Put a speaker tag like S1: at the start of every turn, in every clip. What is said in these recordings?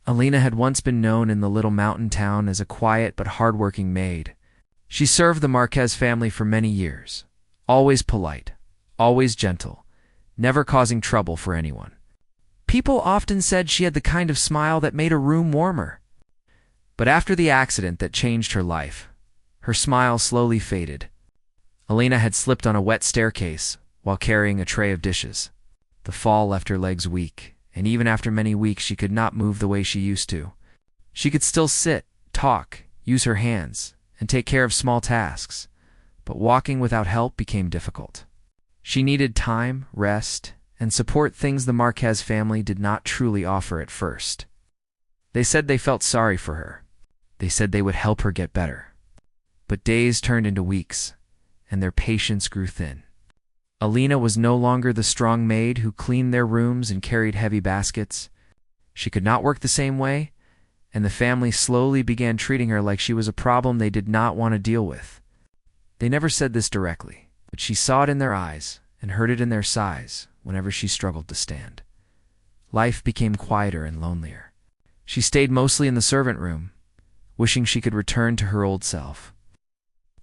S1: Alina had once been known in the little mountain town as a quiet but hard-working maid. She served the Marquez family for many years, always polite, always gentle, never causing trouble for anyone. People often said she had the kind of smile that made a room warmer. But after the accident that changed her life, her smile slowly faded. Alina had slipped on a wet staircase while carrying a tray of dishes. The fall left her legs weak, and even after many weeks she could not move the way she used to. She could still sit, talk, use her hands, and take care of small tasks, but walking without help became difficult. She needed time, rest, and support, things the Marquez family did not truly offer at first. They said they felt sorry for her. They said they would help her get better. But days turned into weeks, and their patience grew thin. Alina was no longer the strong maid who cleaned their rooms and carried heavy baskets. She could not work the same way, and the family slowly began treating her like she was a problem they did not want to deal with. They never said this directly, but she saw it in their eyes and heard it in their sighs whenever she struggled to stand. Life became quieter and lonelier. She stayed mostly in the servant room, wishing she could return to her old self,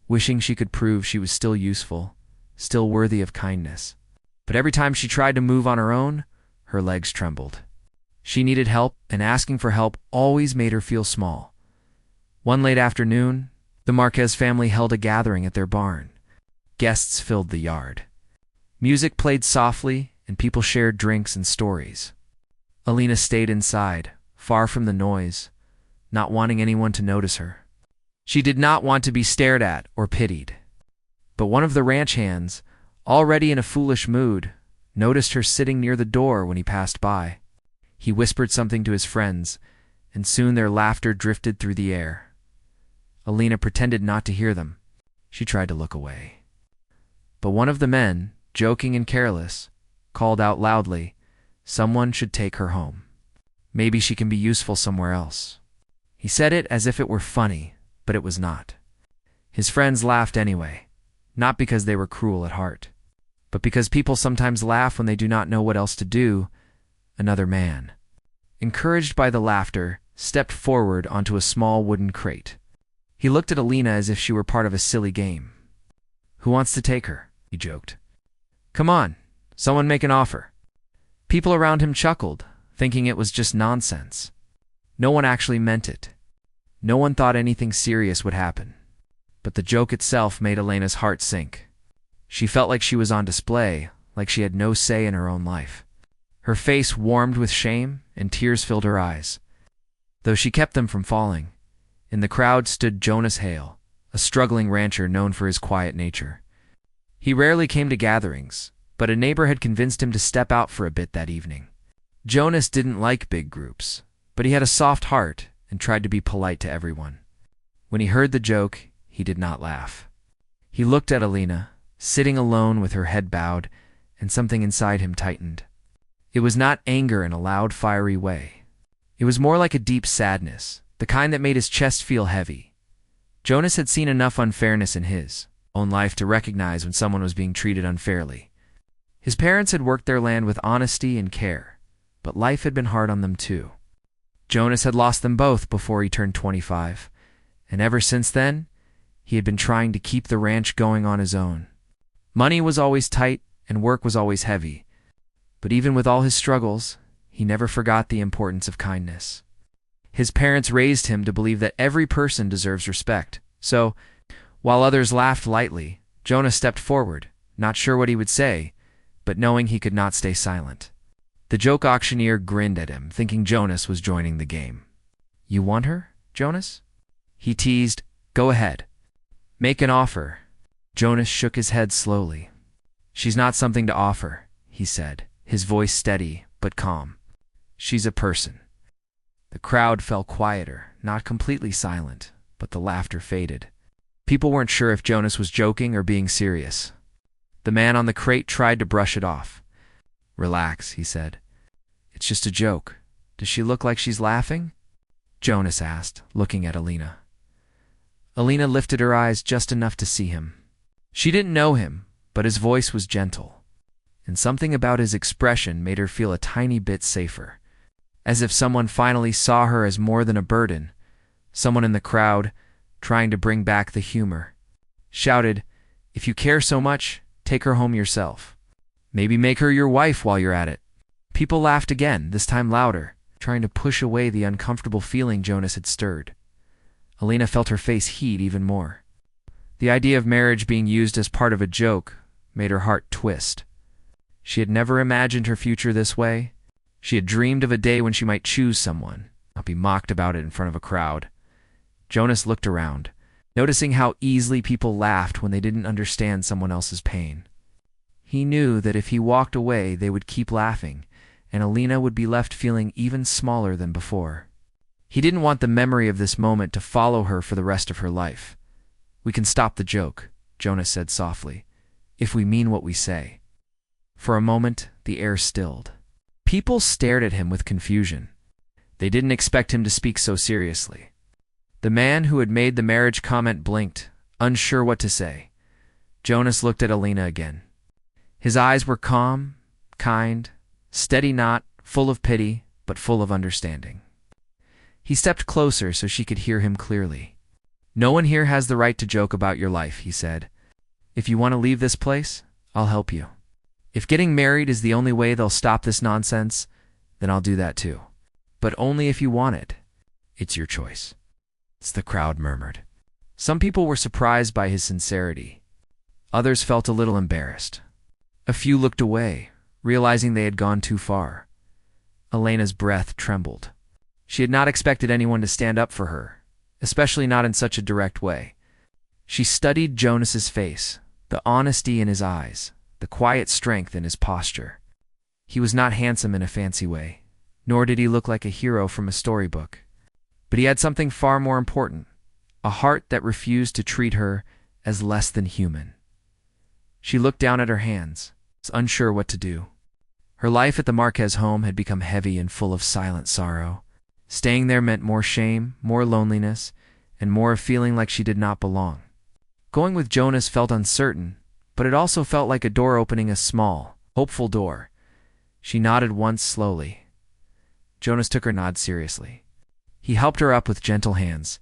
S1: wishing she could prove she was still useful, still worthy of kindness. But every time she tried to move on her own, her legs trembled. She needed help, and asking for help always made her feel small. One late afternoon, the Marquez family held a gathering at their barn. Guests filled the yard. Music played softly, and people shared drinks and stories. Alina stayed inside, far from the noise, not wanting anyone to notice her. She did not want to be stared at or pitied. But one of the ranch hands, already in a foolish mood, noticed her sitting near the door when he passed by. He whispered something to his friends, and soon their laughter drifted through the air. Alina pretended not to hear them. She tried to look away. But one of the men, joking and careless, called out loudly, "Someone should take her home. Maybe she can be useful somewhere else." He said it as if it were funny, but it was not. His friends laughed anyway, not because they were cruel at heart, but because people sometimes laugh when they do not know what else to do. Another man, encouraged by the laughter, stepped forward onto a small wooden crate. He looked at Alina as if she were part of a silly game. "Who wants to take her?" he joked. "Come on, someone make an offer." People around him chuckled, thinking it was just nonsense. No one actually meant it. No one thought anything serious would happen. But the joke itself made Alina's heart sink. She felt like she was on display, like she had no say in her own life. Her face warmed with shame, and tears filled her eyes, though she kept them from falling. In the crowd stood Jonas Hale, a struggling rancher known for his quiet nature. He rarely came to gatherings, but a neighbor had convinced him to step out for a bit that evening. Jonas didn't like big groups, but he had a soft heart and tried to be polite to everyone. When he heard the joke, he did not laugh. He looked at Alina, sitting alone with her head bowed, and something inside him tightened. It was not anger in a loud, fiery way. It was more like a deep sadness, the kind that made his chest feel heavy. Jonas had seen enough unfairness in his own life to recognize when someone was being treated unfairly. His parents had worked their land with honesty and care, but life had been hard on them too. Jonas had lost them both before he turned 25, and ever since then, he had been trying to keep the ranch going on his own. Money was always tight, and work was always heavy. But even with all his struggles, he never forgot the importance of kindness. His parents raised him to believe that every person deserves respect. So, while others laughed lightly, Jonas stepped forward, not sure what he would say, but knowing he could not stay silent. The joke auctioneer grinned at him, thinking Jonas was joining the game. "You want her, Jonas?" He teased. "Go ahead. Make an offer." Jonas shook his head slowly. "She's not something to offer," he said, his voice steady but calm. "She's a person." The crowd fell quieter, not completely silent, but the laughter faded. People weren't sure if Jonas was joking or being serious. The man on the crate tried to brush it off. "Relax," he said. "It's just a joke. Does she look like she's laughing?" Jonas asked, looking at Alina. Alina lifted her eyes just enough to see him. She didn't know him, but his voice was gentle, and something about his expression made her feel a tiny bit safer. as if someone finally saw her as more than a burden. Someone in the crowd, trying to bring back the humor, shouted, "If you care so much, take her home yourself. Maybe make her your wife while you're at it." People laughed again, this time louder, trying to push away the uncomfortable feeling Jonas had stirred. Alina felt her face heat even more. The idea of marriage being used as part of a joke made her heart twist. She had never imagined her future this way. She had dreamed of a day when she might choose someone, not be mocked about it in front of a crowd. Jonas looked around, noticing how easily people laughed when they didn't understand someone else's pain. He knew that if he walked away, they would keep laughing, and Alina would be left feeling even smaller than before. He didn't want the memory of this moment to follow her for the rest of her life. "We can stop the joke," Jonas said softly, "if we mean what we say." For a moment, the air stilled. People stared at him with confusion. They didn't expect him to speak so seriously. The man who had made the marriage comment blinked, unsure what to say. Jonas looked at Alina again. His eyes were calm, kind, steady, not full of pity, but full of understanding. He stepped closer so she could hear him clearly. "No one here has the right to joke about your life," he said. "If you want to leave this place, I'll help you. If getting married is the only way they'll stop this nonsense, then I'll do that too. But only if you want it. It's your choice." The crowd murmured. Some people were surprised by his sincerity. Others felt a little embarrassed. A few looked away, realizing they had gone too far. Alina's breath trembled. She had not expected anyone to stand up for her, especially not in such a direct way. She studied Jonas's face, the honesty in his eyes, the quiet strength in his posture. He was not handsome in a fancy way, nor did he look like a hero from a storybook. But he had something far more important, a heart that refused to treat her as less than human. She looked down at her hands, unsure what to do. Her life at the Marquez home had become heavy and full of silent sorrow. Staying there meant more shame, more loneliness, and more of feeling like she did not belong. Going with Jonas felt uncertain, but it also felt like a door opening, a small, hopeful door. She nodded once slowly. Jonas took her nod seriously. He helped her up with gentle hands,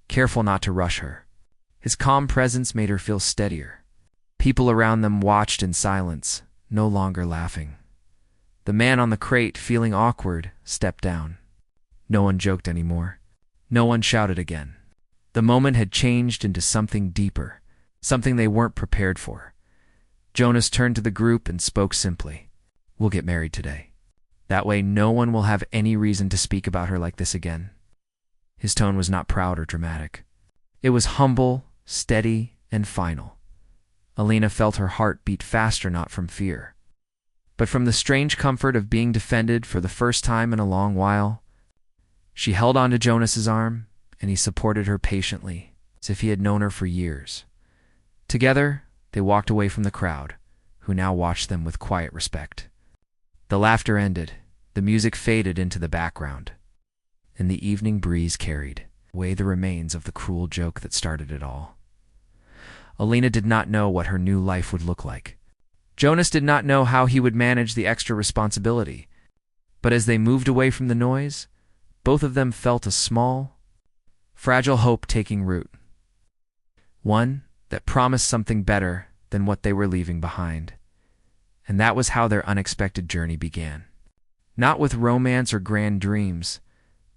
S1: careful not to rush her. His calm presence made her feel steadier. People around them watched in silence, no longer laughing. The man on the crate, feeling awkward, stepped down. No one joked anymore. No one shouted again. The moment had changed into something deeper, something they weren't prepared for. Jonas turned to the group and spoke simply. "We'll get married today. That way no one will have any reason to speak about her like this again." His tone was not proud or dramatic. It was humble, steady, and final. Alina felt her heart beat faster, not from fear, but from the strange comfort of being defended for the first time in a long while. She held onto Jonas's arm, and he supported her patiently, as if he had known her for years. Together, they walked away from the crowd, who now watched them with quiet respect. The laughter ended, the music faded into the background, and the evening breeze carried away the remains of the cruel joke that started it all. Alina did not know what her new life would look like. Jonas did not know how he would manage the extra responsibility, but as they moved away from the noise, both of them felt a small, fragile hope taking root. One that promised something better than what they were leaving behind. And that was how their unexpected journey began. Not with romance or grand dreams,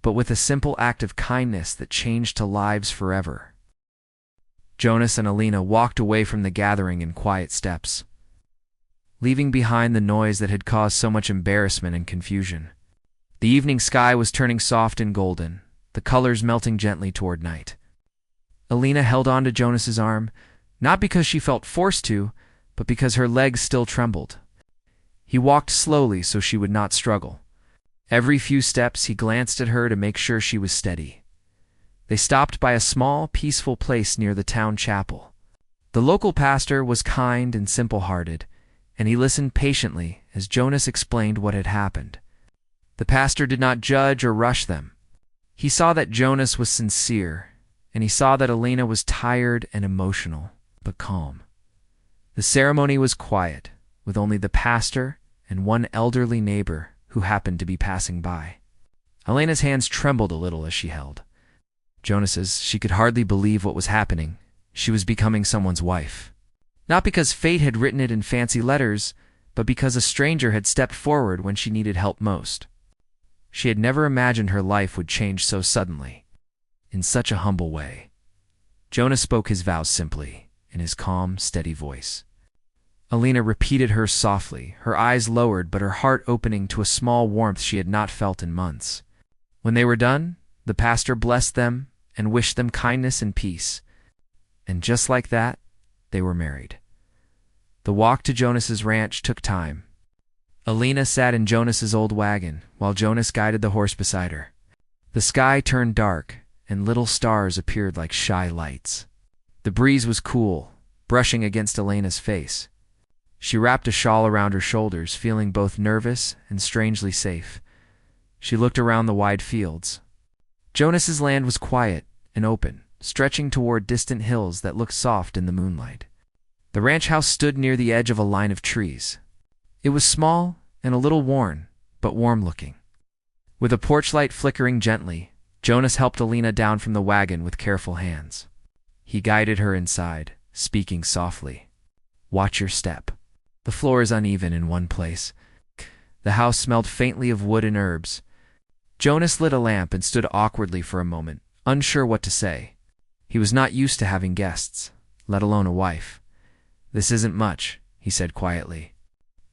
S1: but with a simple act of kindness that changed to lives forever. Jonas and Alina walked away from the gathering in quiet steps, leaving behind the noise that had caused so much embarrassment and confusion. The evening sky was turning soft and golden, the colors melting gently toward night. Alina held on to Jonas's arm, not because she felt forced to, but because her legs still trembled. He walked slowly so she would not struggle. Every few steps he glanced at her to make sure she was steady. They stopped by a small, peaceful place near the town chapel. The local pastor was kind and simple-hearted, and he listened patiently as Jonas explained what had happened. The pastor did not judge or rush them. He saw that Jonas was sincere, and he saw that Alina was tired and emotional, but calm. The ceremony was quiet, with only the pastor and one elderly neighbor who happened to be passing by. Elena's hands trembled a little as she held Jonas's. She could hardly believe what was happening. She was becoming someone's wife. Not because fate had written it in fancy letters, but because a stranger had stepped forward when she needed help most. She had never imagined her life would change so suddenly, in such a humble way. Jonas spoke his vows simply, in his calm, steady voice. Elena repeated hers softly, her eyes lowered but her heart opening to a small warmth she had not felt in months. When they were done, the pastor blessed them and wished them kindness and peace. And just like that, they were married. The walk to Jonas's ranch took time. Elena sat in Jonas's old wagon, while Jonas guided the horse beside her. The sky turned dark, and little stars appeared like shy lights. The breeze was cool, brushing against Elena's face. She wrapped a shawl around her shoulders, feeling both nervous and strangely safe. She looked around the wide fields. Jonas's land was quiet and open, stretching toward distant hills that looked soft in the moonlight. The ranch house stood near the edge of a line of trees. It was small and a little worn, but warm-looking. With a porch light flickering gently, Jonas helped Elena down from the wagon with careful hands. He guided her inside, speaking softly. "Watch your step. The floor is uneven in one place." The house smelled faintly of wood and herbs. Jonas lit a lamp and stood awkwardly for a moment, unsure what to say. He was not used to having guests, let alone a wife. "This isn't much," he said quietly.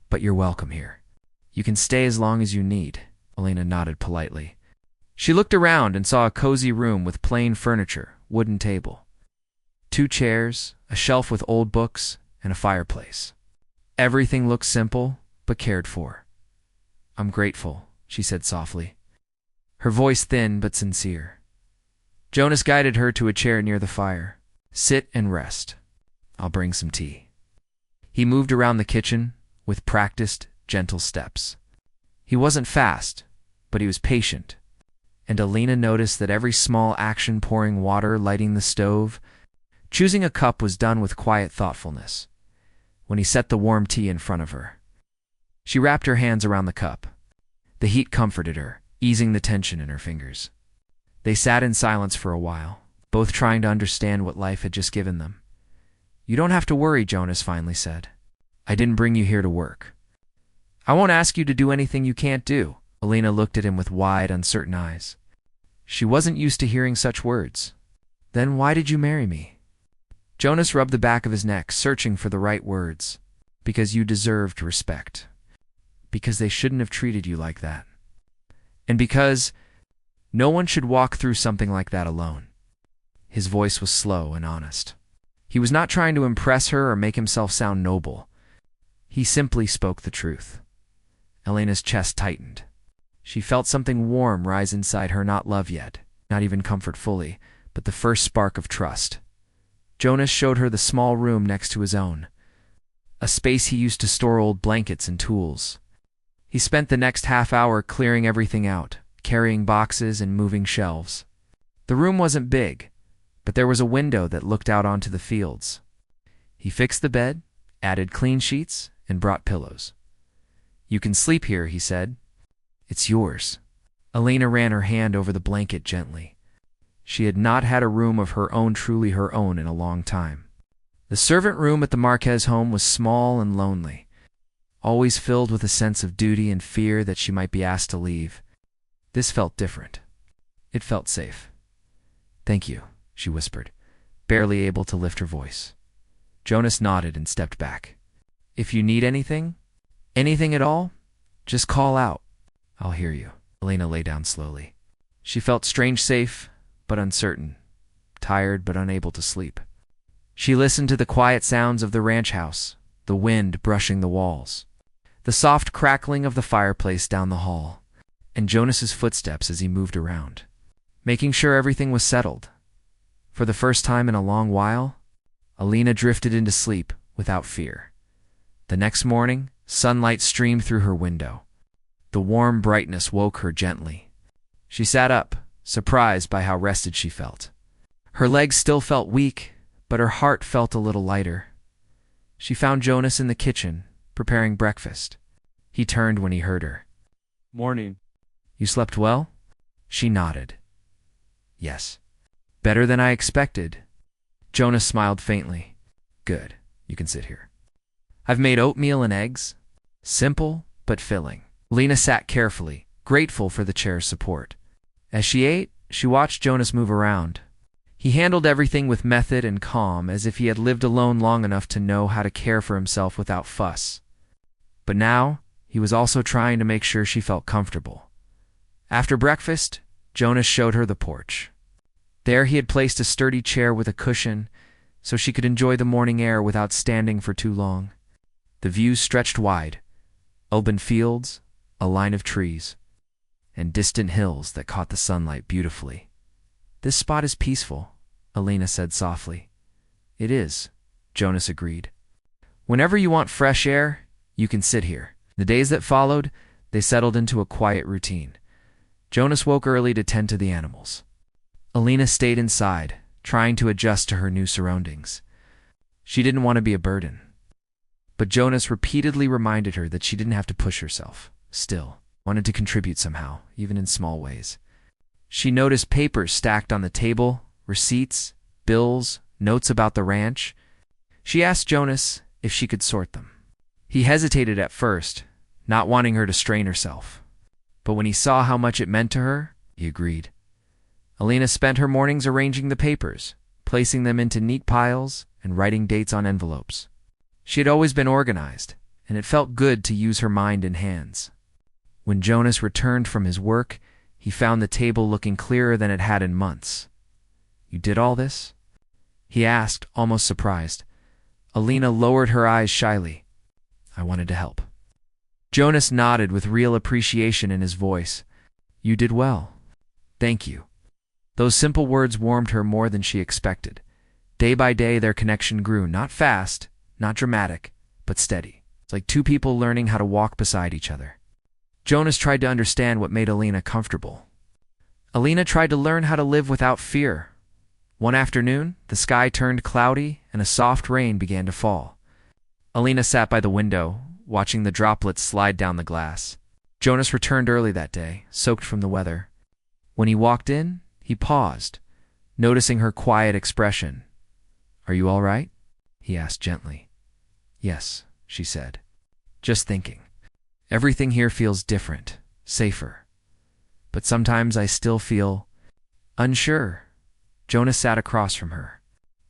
S1: "But you're welcome here. You can stay as long as you need." Elena nodded politely. She looked around and saw a cozy room with plain furniture, wooden table, 2 chairs, a shelf with old books, and a fireplace. Everything looked simple, but cared for. "I'm grateful," she said softly, her voice thin but sincere. Jonas guided her to a chair near the fire. "Sit and rest. I'll bring some tea." He moved around the kitchen with practiced, gentle steps. He wasn't fast, but he was patient, and Elena noticed that every small action, pouring water, lighting the stove, choosing a cup, was done with quiet thoughtfulness. When he set the warm tea in front of her, she wrapped her hands around the cup. The heat comforted her, easing the tension in her fingers. They sat in silence for a while, both trying to understand what life had just given them. "You don't have to worry," Jonas finally said. "I didn't bring you here to work. I won't ask you to do anything you can't do." Elena looked at him with wide, uncertain eyes. She wasn't used to hearing such words. "Then why did you marry me?" Jonas rubbed the back of his neck, searching for the right words. "Because you deserved respect. Because they shouldn't have treated you like that. And because no one should walk through something like that alone." His voice was slow and honest. He was not trying to impress her or make himself sound noble. He simply spoke the truth. Elena's chest tightened. She felt something warm rise inside her, not love yet, not even comfort fully, but the first spark of trust. Jonas showed her the small room next to his own, a space he used to store old blankets and tools. He spent the next half hour clearing everything out, carrying boxes and moving shelves. The room wasn't big, but there was a window that looked out onto the fields. He fixed the bed, added clean sheets, and brought pillows. "You can sleep here," he said. "It's yours." Elena ran her hand over the blanket gently. She had not had a room of her own, truly her own, in a long time. The servant room at the Marquez home was small and lonely, always filled with a sense of duty and fear that she might be asked to leave. This felt different. It felt safe. "Thank you," she whispered, barely able to lift her voice. Jonas nodded and stepped back. "If you need anything at all, just call out. I'll hear you." Elena lay down slowly. She felt strange, safe, but uncertain, tired but unable to sleep. She listened to the quiet sounds of the ranch house, the wind brushing the walls, the soft crackling of the fireplace down the hall, and Jonas's footsteps as he moved around, making sure everything was settled. For the first time in a long while, Elena drifted into sleep without fear. The next morning, sunlight streamed through her window. The warm brightness woke her gently. She sat up, surprised by how rested she felt. Her legs still felt weak, but her heart felt a little lighter. She found Jonas in the kitchen, preparing breakfast. He turned when he heard her.
S2: "Morning."
S1: "You slept well?" She nodded. Yes. Better than I expected. Jonas smiled faintly. Good. You can sit here. I've made oatmeal and eggs. Simple, but filling. Lena sat carefully, grateful for the chair's support. As she ate, she watched Jonas move around. He handled everything with method and calm, as if he had lived alone long enough to know how to care for himself without fuss. But now, he was also trying to make sure she felt comfortable. After breakfast, Jonas showed her the porch. There he had placed a sturdy chair with a cushion, so she could enjoy the morning air without standing for too long. The views stretched wide, open fields, a line of trees, and distant hills that caught the sunlight beautifully. This spot is peaceful, Alina said softly. It is, Jonas agreed. Whenever you want fresh air, you can sit here. The days that followed, they settled into a quiet routine. Jonas woke early to tend to the animals. Alina stayed inside, trying to adjust to her new surroundings. She didn't want to be a burden. But Jonas repeatedly reminded her that she didn't have to push herself. Still, wanted to contribute somehow, even in small ways. She noticed papers stacked on the table, receipts, bills, notes about the ranch. She asked Jonas if she could sort them. He hesitated at first, not wanting her to strain herself. But when he saw how much it meant to her, he agreed. Alina spent her mornings arranging the papers, placing them into neat piles, and writing dates on envelopes. She had always been organized, and it felt good to use her mind and hands. When Jonas returned from his work, he found the table looking clearer than it had in months. You did all this? He asked, almost surprised. Alina lowered her eyes shyly. I wanted to help. Jonas nodded with real appreciation in his voice. You did well. Thank you. Those simple words warmed her more than she expected. Day by day, their connection grew, not fast, not dramatic, but steady. It's like two people learning how to walk beside each other. Jonas tried to understand what made Alina comfortable. Alina tried to learn how to live without fear. One afternoon, the sky turned cloudy and a soft rain began to fall. Alina sat by the window, watching the droplets slide down the glass. Jonas returned early that day, soaked from the weather. When he walked in, he paused, noticing her quiet expression. Are you all right? He asked gently. Yes, she said. Just thinking. Everything here feels different, safer. But sometimes I still feel unsure. Jonas sat across from her.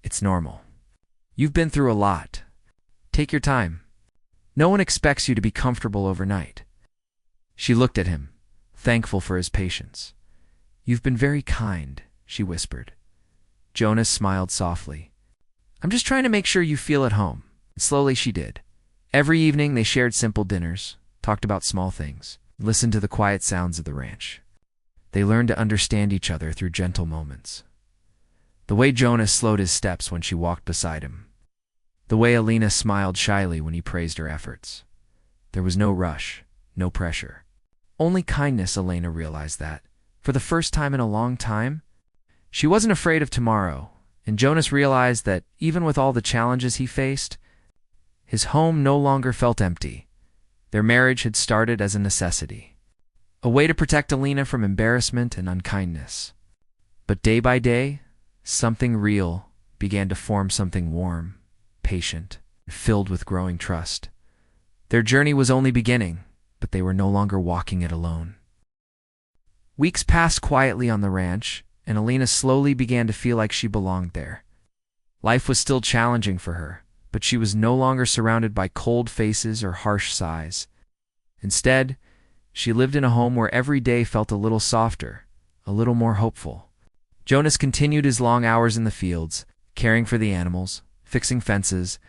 S1: It's normal. You've been through a lot. Take your time. No one expects you to be comfortable overnight. She looked at him, thankful for his patience. You've been very kind, she whispered. Jonas smiled softly. I'm just trying to make sure you feel at home. And slowly she did. Every evening they shared simple dinners, talked about small things, listened to the quiet sounds of the ranch. They learned to understand each other through gentle moments. The way Jonas slowed his steps when she walked beside him. The way Alina smiled shyly when he praised her efforts. There was no rush, no pressure. Only kindness, Alina realized that. For the first time in a long time, she wasn't afraid of tomorrow, and Jonas realized that even with all the challenges he faced, his home no longer felt empty. Their marriage had started as a necessity, a way to protect Alina from embarrassment and unkindness. But day by day, something real began to form, something warm, patient, and filled with growing trust. Their journey was only beginning, but they were no longer walking it alone. Weeks passed quietly on the ranch, and Alina slowly began to feel like she belonged there. Life was still challenging for her, but she was no longer surrounded by cold faces or harsh sighs. Instead, she lived in a home where every day felt a little softer, a little more hopeful. Jonas continued his long hours in the fields, caring for the animals, fixing fences,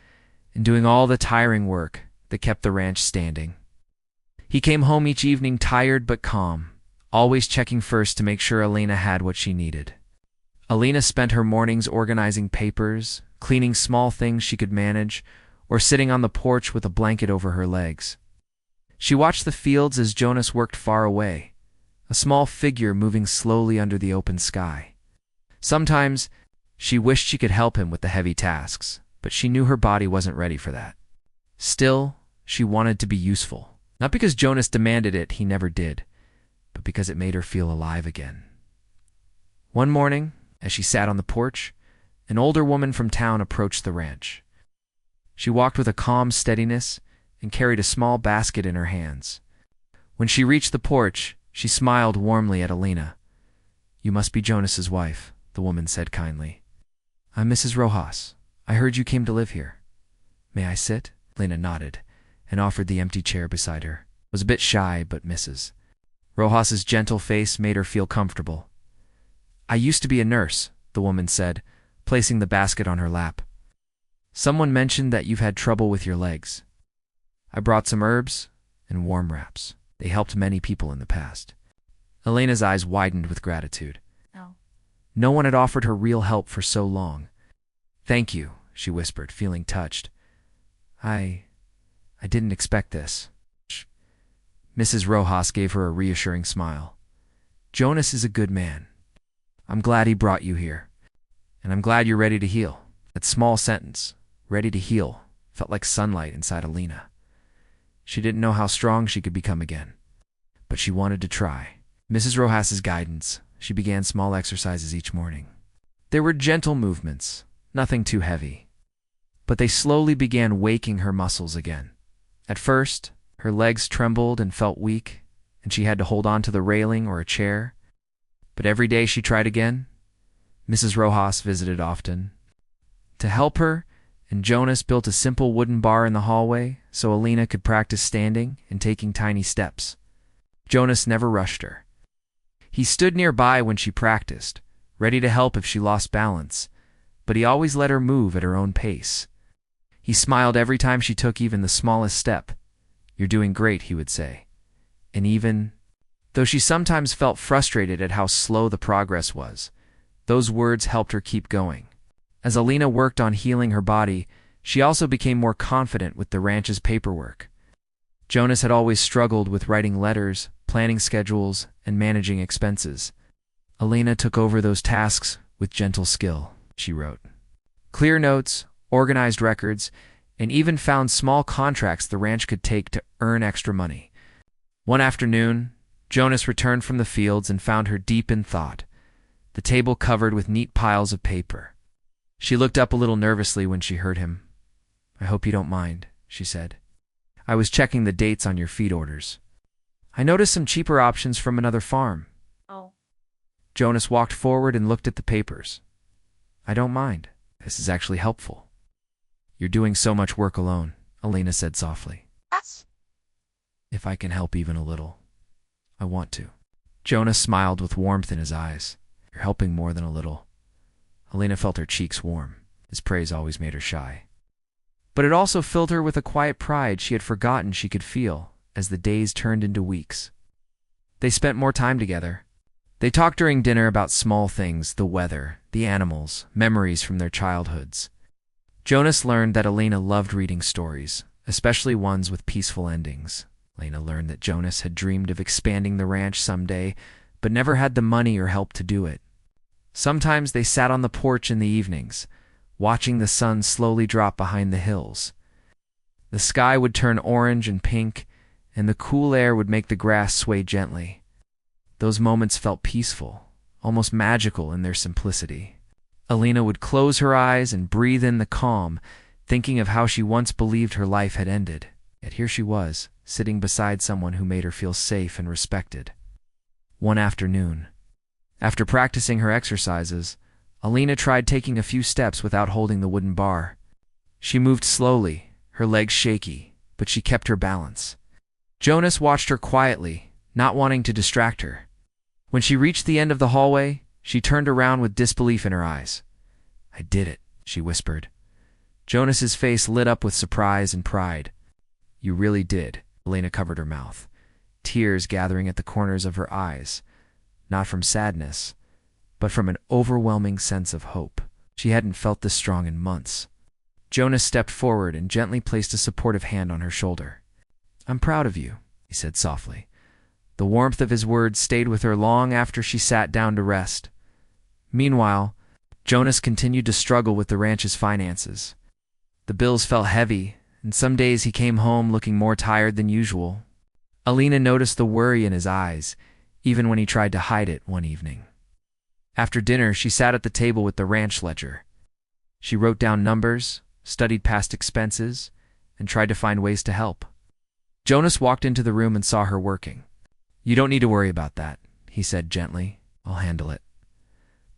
S1: and doing all the tiring work that kept the ranch standing. He came home each evening tired but calm, always checking first to make sure Alina had what she needed. Alina spent her mornings organizing papers, cleaning small things she could manage, or sitting on the porch with a blanket over her legs. She watched the fields as Jonas worked far away, a small figure moving slowly under the open sky. Sometimes, she wished she could help him with the heavy tasks, but she knew her body wasn't ready for that. Still, she wanted to be useful. Not because Jonas demanded it, he never did, but because it made her feel alive again. One morning, as she sat on the porch, an older woman from town approached the ranch. She walked with a calm steadiness and carried a small basket in her hands. When she reached the porch, she smiled warmly at Alina. "You must be Jonas's wife," the woman said kindly. "I'm Mrs. Rojas. I heard you came to live here. May I sit?" Alina nodded and offered the empty chair beside her. Was a bit shy, but Mrs. Rojas's gentle face made her feel comfortable. "I used to be a nurse," the woman said, placing the basket on her lap. "Someone mentioned that you've had trouble with your legs. I brought some herbs and warm wraps. They helped many people in the past." Elena's eyes widened with gratitude.
S2: No.
S1: No one had offered her real help for so long. "Thank you," she whispered, feeling touched. I didn't expect this." Mrs. Rojas gave her a reassuring smile. "Jonas is a good man. I'm glad he brought you here. And I'm glad you're ready to heal." That small sentence, "ready to heal," felt like sunlight inside Alina. She didn't know how strong she could become again, but she wanted to try. Mrs. Rojas's guidance, she began small exercises each morning. There were gentle movements, nothing too heavy, but they slowly began waking her muscles again. At first, her legs trembled and felt weak, and she had to hold on to the railing or a chair. But every day she tried again. Mrs. Rojas visited often. To help her, and Jonas built a simple wooden bar in the hallway so Alina could practice standing and taking tiny steps. Jonas never rushed her. He stood nearby when she practiced, ready to help if she lost balance, but he always let her move at her own pace. He smiled every time she took even the smallest step. "You're doing great," he would say. And even though she sometimes felt frustrated at how slow the progress was, those words helped her keep going. As Alina worked on healing her body, she also became more confident with the ranch's paperwork. Jonas had always struggled with writing letters, planning schedules, and managing expenses. Alina took over those tasks with gentle skill. She wrote clear notes, organized records, and even found small contracts the ranch could take to earn extra money. One afternoon, Jonas returned from the fields and found her deep in thought, the table covered with neat piles of paper. She looked up a little nervously when she heard him. "I hope you don't mind," she said. "I was checking the dates on your feed orders. I noticed some cheaper options from another farm."
S2: Oh.
S1: Jonas walked forward and looked at the papers. "I don't mind. This is actually helpful." "You're doing so much work alone," Alina said softly.
S2: That's...
S1: "If I can help even a little, I want to." Jonas smiled with warmth in his eyes. "You're helping more than a little." Alina felt her cheeks warm. His praise always made her shy. But it also filled her with a quiet pride she had forgotten she could feel as the days turned into weeks. They spent more time together. They talked during dinner about small things, the weather, the animals, memories from their childhoods. Jonas learned that Alina loved reading stories, especially ones with peaceful endings. Alina learned that Jonas had dreamed of expanding the ranch someday, but never had the money or help to do it. Sometimes they sat on the porch in the evenings, watching the sun slowly drop behind the hills. The sky would turn orange and pink, and the cool air would make the grass sway gently. Those moments felt peaceful, almost magical in their simplicity. Alina would close her eyes and breathe in the calm, thinking of how she once believed her life had ended. Yet here she was, sitting beside someone who made her feel safe and respected. One afternoon, after practicing her exercises, Alina tried taking a few steps without holding the wooden bar. She moved slowly, her legs shaky, but she kept her balance. Jonas watched her quietly, not wanting to distract her. When she reached the end of the hallway, she turned around with disbelief in her eyes. "I did it," she whispered. Jonas's face lit up with surprise and pride. "You really did." Alina covered her mouth, tears gathering at the corners of her eyes, not from sadness, but from an overwhelming sense of hope. She hadn't felt this strong in months. Jonas stepped forward and gently placed a supportive hand on her shoulder. "I'm proud of you," he said softly. The warmth of his words stayed with her long after she sat down to rest. Meanwhile, Jonas continued to struggle with the ranch's finances. The bills felt heavy, and some days he came home looking more tired than usual. Alina noticed the worry in his eyes, even when he tried to hide it one evening. After dinner, she sat at the table with the ranch ledger. She wrote down numbers, studied past expenses, and tried to find ways to help. Jonas walked into the room and saw her working. "You don't need to worry about that," he said gently. "I'll handle it."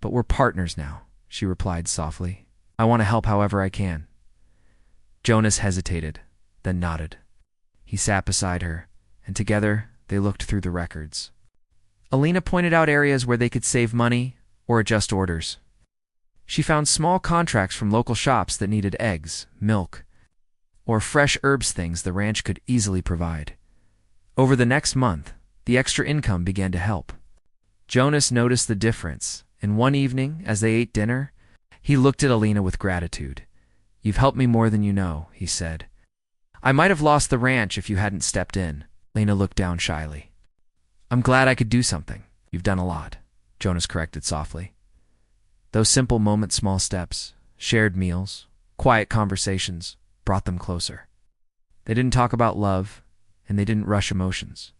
S1: "But we're partners now," she replied softly. "I want to help however I can." Jonas hesitated, then nodded. He sat beside her, and together they looked through the records. Alina pointed out areas where they could save money or adjust orders. She found small contracts from local shops that needed eggs, milk, or fresh herbs, things the ranch could easily provide. Over the next month, the extra income began to help. Jonas noticed the difference, and one evening, as they ate dinner, he looked at Alina with gratitude. "You've helped me more than you know," he said. "I might have lost the ranch if you hadn't stepped in." Alina looked down shyly. "I'm glad I could do something." "You've done a lot," Jonas corrected softly. Those simple moments, small steps, shared meals, quiet conversations, brought them closer. They didn't talk about love, and they didn't rush emotions.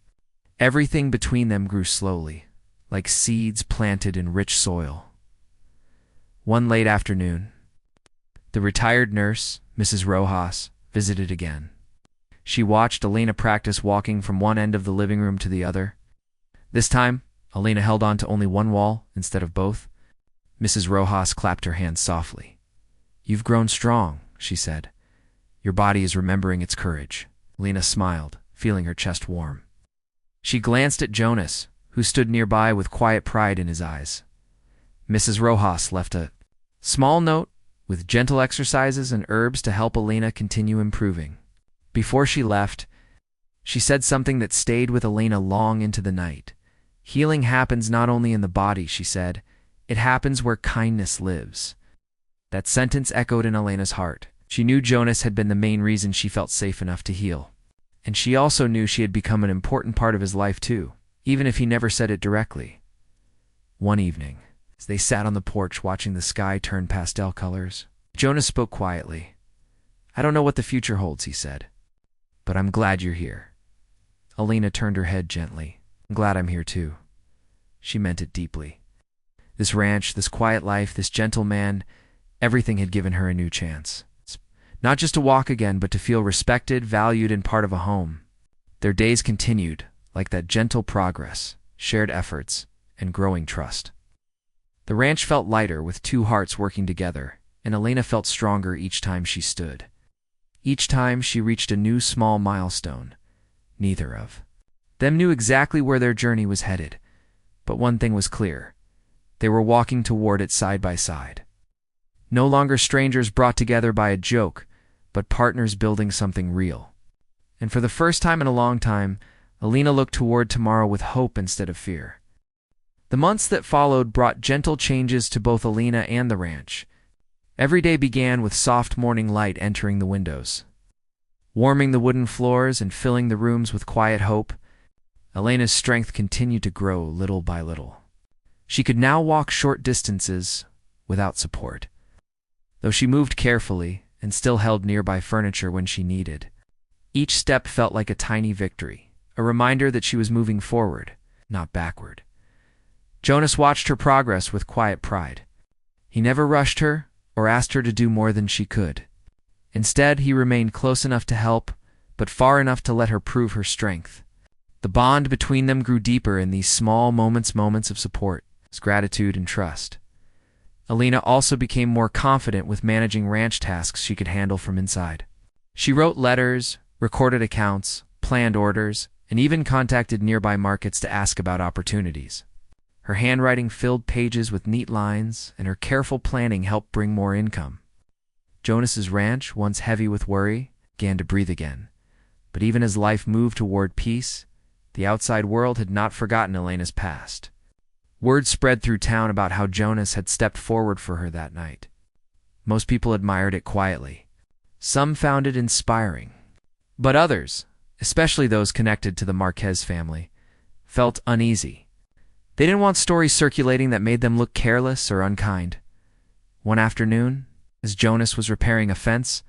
S1: Everything between them grew slowly, like seeds planted in rich soil. One late afternoon, the retired nurse, Mrs. Rojas, visited again. She watched Alina practice walking from one end of the living room to the other. This time, Alina held on to only one wall instead of both. Mrs. Rojas clapped her hands softly. "You've grown strong," she said. "Your body is remembering its courage." Alina smiled, feeling her chest warm. She glanced at Jonas, who stood nearby with quiet pride in his eyes. Mrs. Rojas left a small note with gentle exercises and herbs to help Alina continue improving. Before she left, she said something that stayed with Alina long into the night. "Healing happens not only in the body," she said. "It happens where kindness lives." That sentence echoed in Alina's heart. She knew Jonas had been the main reason she felt safe enough to heal. And she also knew she had become an important part of his life too, even if he never said it directly. One evening, as they sat on the porch watching the sky turn pastel colors, Jonas spoke quietly. "I don't know what the future holds," he said, "but I'm glad you're here." Alina turned her head gently. "I'm glad I'm here too." She meant it deeply. This ranch, this quiet life, this gentle man, everything had given her a new chance. Not just to walk again, but to feel respected, valued, and part of a home. Their days continued, like that gentle progress, shared efforts, and growing trust. The ranch felt lighter with two hearts working together, and Alina felt stronger each time she stood. Each time she reached a new small milestone. Neither of them knew exactly where their journey was headed, but one thing was clear. They were walking toward it side by side. No longer strangers brought together by a joke, but partners building something real. And for the first time in a long time, Alina looked toward tomorrow with hope instead of fear. The months that followed brought gentle changes to both Alina and the ranch. Every day began with soft morning light entering the windows, warming the wooden floors and filling the rooms with quiet hope. Alina's strength continued to grow little by little. She could now walk short distances without support, though she moved carefully and still held nearby furniture when she needed. Each step felt like a tiny victory, a reminder that she was moving forward, not backward. Jonas watched her progress with quiet pride. He never rushed her or asked her to do more than she could. Instead, he remained close enough to help, but far enough to let her prove her strength. The bond between them grew deeper in these small moments of support, gratitude, and trust. Alina also became more confident with managing ranch tasks she could handle from inside. She wrote letters, recorded accounts, planned orders, and even contacted nearby markets to ask about opportunities. Her handwriting filled pages with neat lines, and her careful planning helped bring more income. Jonas's ranch, once heavy with worry, began to breathe again. But even as life moved toward peace, the outside world had not forgotten Alina's past. Word spread through town about how Jonas had stepped forward for her that night. Most people admired it quietly. Some found it inspiring. But others, especially those connected to the Marquez family, felt uneasy. They didn't want stories circulating that made them look careless or unkind. One afternoon, as Jonas was repairing a fence,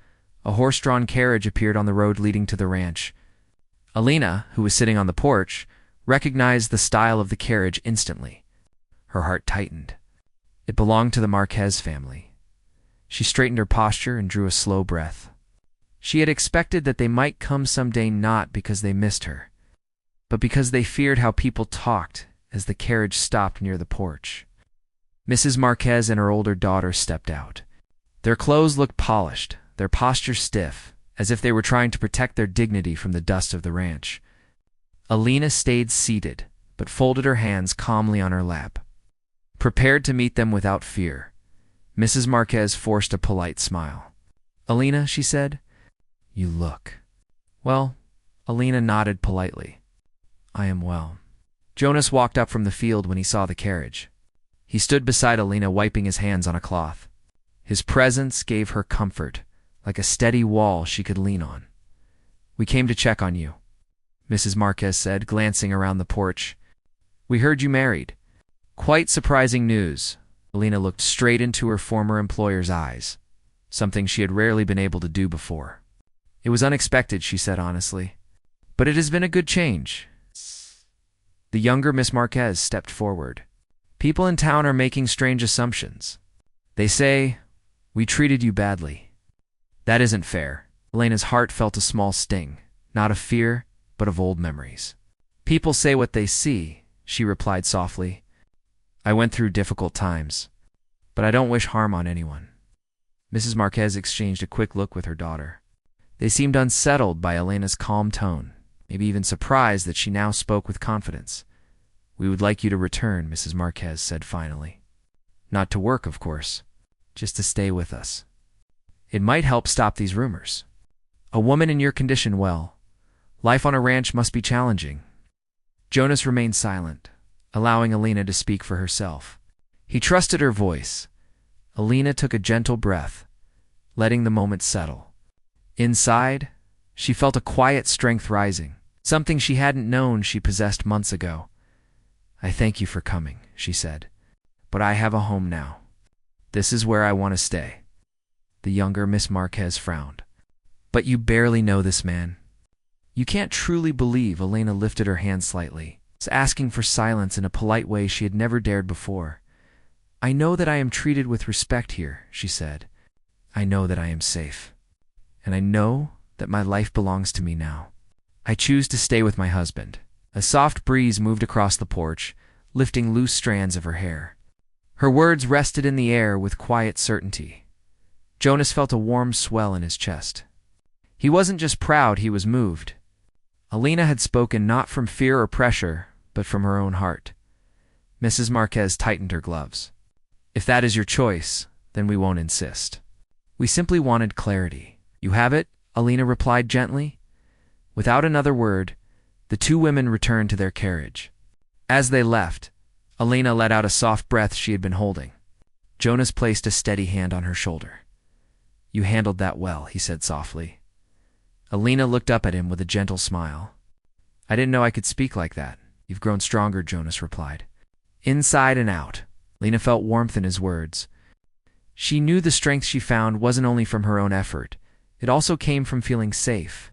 S1: a horse-drawn carriage appeared on the road leading to the ranch. Alina, who was sitting on the porch, recognized the style of the carriage instantly. Her heart tightened. It belonged to the Marquez family. She straightened her posture and drew a slow breath. She had expected that they might come someday, not because they missed her, but because they feared how people talked as the carriage stopped near the porch. Mrs. Marquez and her older daughter stepped out. Their clothes looked polished, their posture stiff, as if they were trying to protect their dignity from the dust of the ranch. Alina stayed seated, but folded her hands calmly on her lap. Prepared to meet them without fear, Mrs. Marquez forced a polite smile. "Alina," she said, "you look..." "Well," Alina nodded politely. "I am well." Jonas walked up from the field when he saw the carriage. He stood beside Alina, wiping his hands on a cloth. His presence gave her comfort, like a steady wall she could lean on. "We came to check on you," Mrs. Marquez said, glancing around the porch. "We heard you married." Quite surprising news. Alina looked straight into her former employer's eyes, something she had rarely been able to do before. "It was unexpected," she said honestly, "but it has been a good change." The younger Miss Marquez stepped forward. "People in town are making strange assumptions. They say, we treated you badly." "That isn't fair." Elena's heart felt a small sting, not of fear, but of old memories. "People say what they see," she replied softly. "I went through difficult times, but I don't wish harm on anyone." Mrs. Marquez exchanged a quick look with her daughter. They seemed unsettled by Elena's calm tone, maybe even surprised that she now spoke with confidence. "We would like you to return," Mrs. Marquez said finally. "Not to work, of course, just to stay with us. It might help stop these rumors. A woman in your condition, well, life on a ranch must be challenging." Jonas remained silent, allowing Alina to speak for herself. He trusted her voice. Alina took a gentle breath, letting the moment settle. Inside, she felt a quiet strength rising, something she hadn't known she possessed months ago. "I thank you for coming," she said, "but I have a home now. This is where I want to stay." The younger Miss Marquez frowned. "But you barely know this man. You can't truly believe." Alina lifted her hand slightly, asking for silence in a polite way she had never dared before. "I know that I am treated with respect here," she said. "I know that I am safe. And I know that my life belongs to me now. I choose to stay with my husband." A soft breeze moved across the porch, lifting loose strands of her hair. Her words rested in the air with quiet certainty. Jonas felt a warm swell in his chest. He wasn't just proud, he was moved. Alina had spoken not from fear or pressure, but from her own heart. Mrs. Marquez tightened her gloves. "If that is your choice, then we won't insist. We simply wanted clarity." "You have it," Alina replied gently. Without another word, the two women returned to their carriage. As they left, Alina let out a soft breath she had been holding. Jonas placed a steady hand on her shoulder. "You handled that well," he said softly. Alina looked up at him with a gentle smile. "I didn't know I could speak like that." "You've grown stronger," Jonas replied. Inside and out, Alina felt warmth in his words. She knew the strength she found wasn't only from her own effort, it also came from feeling safe,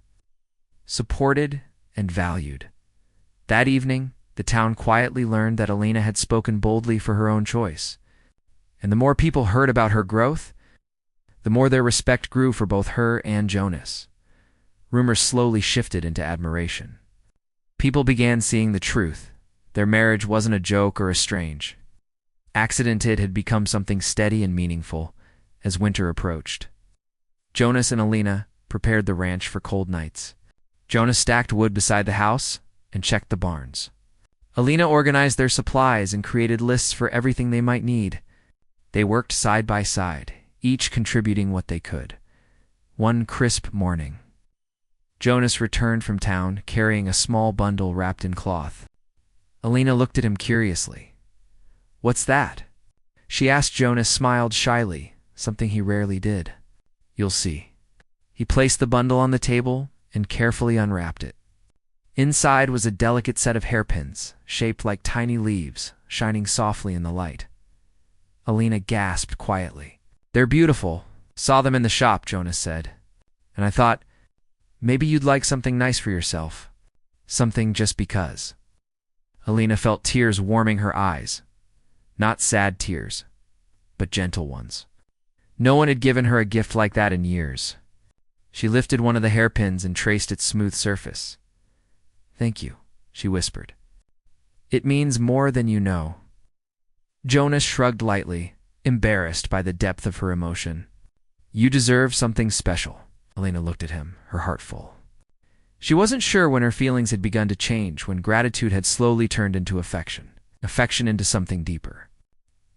S1: supported, and valued. That evening, the town quietly learned that Alina had spoken boldly for her own choice. And the more people heard about her growth, the more their respect grew for both her and Jonas. Rumors slowly shifted into admiration. People began seeing the truth. Their marriage wasn't a joke or a strange. Accidented had become something steady and meaningful as winter approached. Jonas and Alina prepared the ranch for cold nights. Jonas stacked wood beside the house and checked the barns. Alina organized their supplies and created lists for everything they might need. They worked side by side, each contributing what they could. One crisp morning, Jonas returned from town carrying a small bundle wrapped in cloth. Alina looked at him curiously. "What's that?" she asked. Jonas smiled shyly, something he rarely did. "You'll see." He placed the bundle on the table and carefully unwrapped it. Inside was a delicate set of hairpins, shaped like tiny leaves, shining softly in the light. Alina gasped quietly. "They're beautiful. Saw them in the shop," Jonas said. "And I thought, maybe you'd like something nice for yourself. Something just because." Alina felt tears warming her eyes. Not sad tears, but gentle ones. No one had given her a gift like that in years. She lifted one of the hairpins and traced its smooth surface. "Thank you," she whispered. "It means more than you know." Jonas shrugged lightly, embarrassed by the depth of her emotion. "You deserve something special." Alina looked at him, her heart full. She wasn't sure when her feelings had begun to change, when gratitude had slowly turned into affection, affection into something deeper.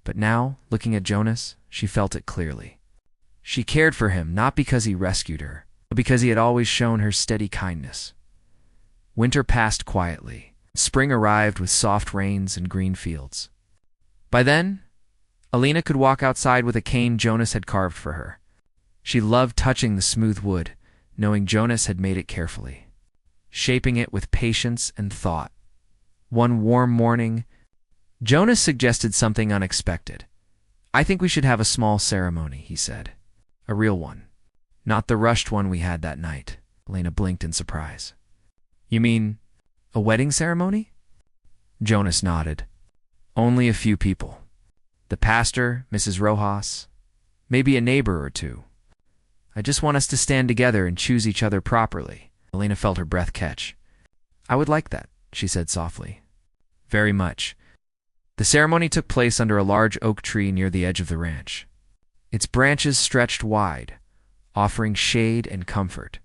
S1: But now, looking at Jonas, she felt it clearly. She cared for him not because he rescued her, but because he had always shown her steady kindness. Winter passed quietly. Spring arrived with soft rains and green fields. By then, Alina could walk outside with a cane Jonas had carved for her. She loved touching the smooth wood, knowing Jonas had made it carefully, shaping it with patience and thought. One warm morning, Jonas suggested something unexpected. "I think we should have a small ceremony," he said. "A real one. Not the rushed one we had that night." Alina blinked in surprise. "You mean a wedding ceremony?" Jonas nodded. "Only a few people. The pastor, Mrs. Rojas, maybe a neighbor or two. I just want us to stand together and choose each other properly." Alina felt her breath catch. "I would like that," she said softly. "Very much." The ceremony took place under a large oak tree near the edge of the ranch. Its branches stretched wide, offering shade and comfort.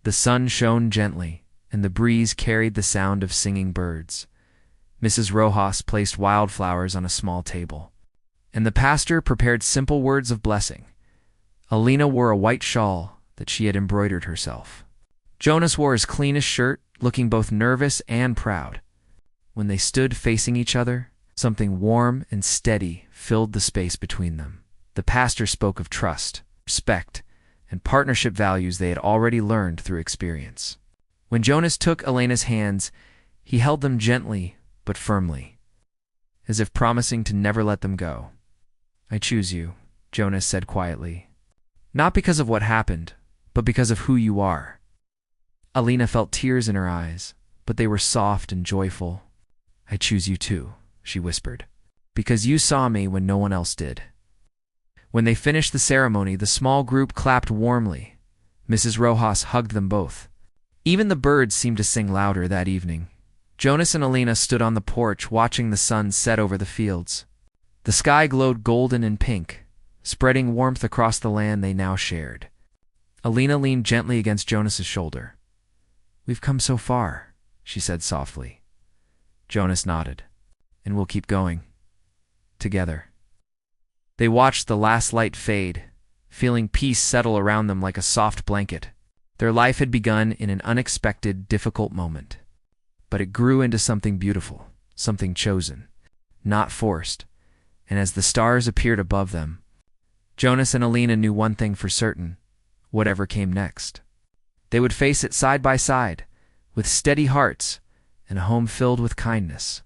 S1: The sun shone gently, and the breeze carried the sound of singing birds. Mrs. Rojas placed wildflowers on a small table, and the pastor prepared simple words of blessing. Alina wore a white shawl that she had embroidered herself. Jonas wore his cleanest shirt, looking both nervous and proud. When they stood facing each other, something warm and steady filled the space between them. The pastor spoke of trust, respect, and partnership values they had already learned through experience. When Jonas took Alina's hands, he held them gently but firmly, as if promising to never let them go. "I choose you," Jonas said quietly. "Not because of what happened, but because of who you are." Alina felt tears in her eyes, but they were soft and joyful. "I choose you too," she whispered, "because you saw me when no one else did." When they finished the ceremony, the small group clapped warmly. Mrs. Rojas hugged them both. Even the birds seemed to sing louder that evening. Jonas and Alina stood on the porch watching the sun set over the fields. The sky glowed golden and pink, spreading warmth across the land they now shared. Alina leaned gently against Jonas's shoulder. "We've come so far," she said softly. Jonas nodded. "And we'll keep going. Together." They watched the last light fade, feeling peace settle around them like a soft blanket. Their life had begun in an unexpected, difficult moment. But it grew into something beautiful, something chosen, not forced. And as the stars appeared above them, Jonas and Alina knew one thing for certain: whatever came next, they would face it side by side, with steady hearts and a home filled with kindness.